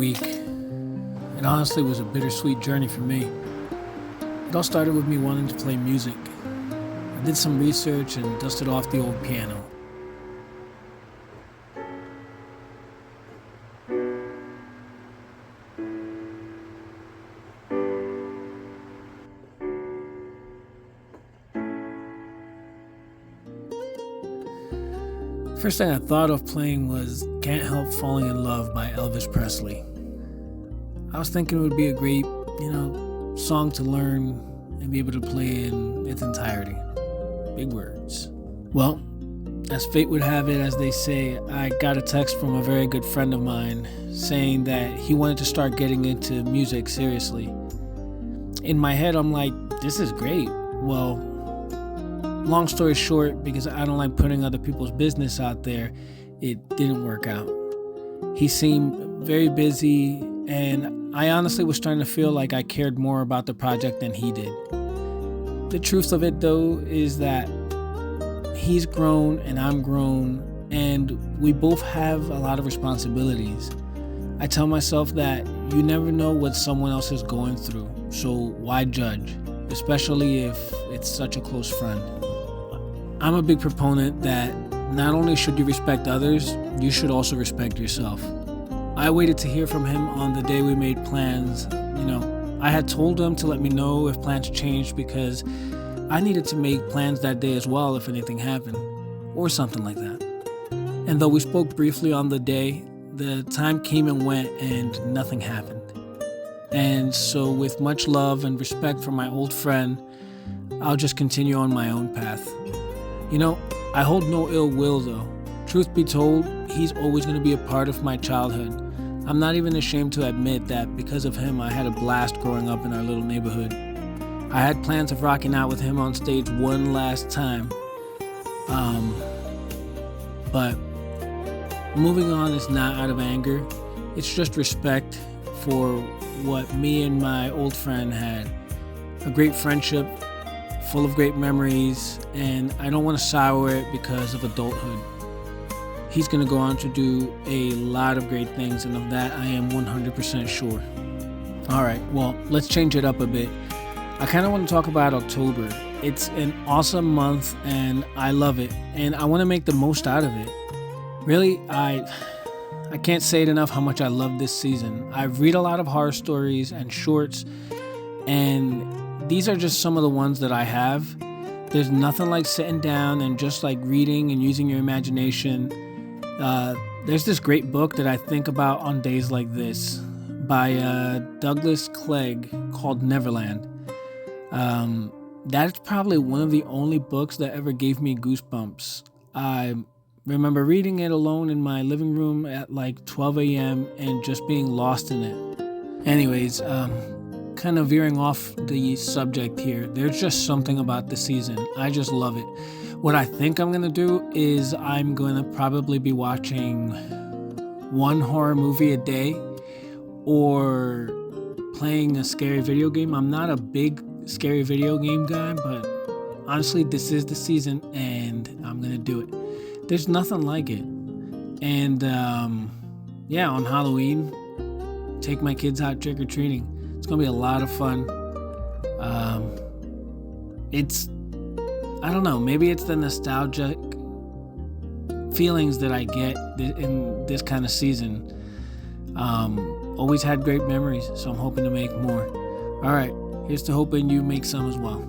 week. It honestly was a bittersweet journey for me. It all started with me wanting to play music. I did some research and dusted off the old piano. First thing I thought of playing was Can't Help Falling in Love by Elvis Presley. I was thinking it would be a great, song to learn and be able to play in its entirety. Big words. Well, as fate would have it, as they say, I got a text from a very good friend of mine saying that he wanted to start getting into music seriously. In my head, I'm like, this is great. Well, long story short, because I don't like putting other people's business out there, it didn't work out. He seemed very busy, and I honestly was starting to feel like I cared more about the project than he did. The truth of it, though, is that he's grown and I'm grown, and we both have a lot of responsibilities. I tell myself that you never know what someone else is going through, so why judge, especially if it's such a close friend. I'm a big proponent that not only should you respect others, you should also respect yourself. I waited to hear from him on the day we made plans. I had told him to let me know if plans changed because I needed to make plans that day as well if anything happened, or something like that. And though we spoke briefly on the day, the time came and went and nothing happened. And so with much love and respect for my old friend, I'll just continue on my own path. I hold no ill will though. Truth be told, he's always going to be a part of my childhood. I'm not even ashamed to admit that because of him, I had a blast growing up in our little neighborhood. I had plans of rocking out with him on stage one last time. But moving on is not out of anger. It's just respect for what me and my old friend had. A great friendship, full of great memories, and I don't want to sour it because of adulthood. He's going to go on to do a lot of great things, and of that I am 100% sure. Alright, well, let's change it up a bit. I kind of want to talk about October. It's an awesome month, and I love it, and I want to make the most out of it. Really, I can't say it enough how much I love this season. I read a lot of horror stories and shorts, and these are just some of the ones that I have. There's nothing like sitting down and just like reading and using your imagination. There's this great book that I think about on days like this by Douglas Clegg called Neverland. That's probably one of the only books that ever gave me goosebumps. I remember reading it alone in my living room at like 12 a.m. and just being lost in it. Anyways, kind of veering off the subject here, there's just something about the season. I just love it. What I think I'm going to do is I'm going to probably be watching one horror movie a day or playing a scary video game. I'm not a big scary video game guy, but honestly, this is the season and I'm going to do it. There's nothing like it. And on Halloween, take my kids out trick-or-treating. It's going to be a lot of fun. I don't know, maybe it's the nostalgic feelings that I get in this kind of season. Always had great memories, so I'm hoping to make more. All right, here's to hoping you make some as well.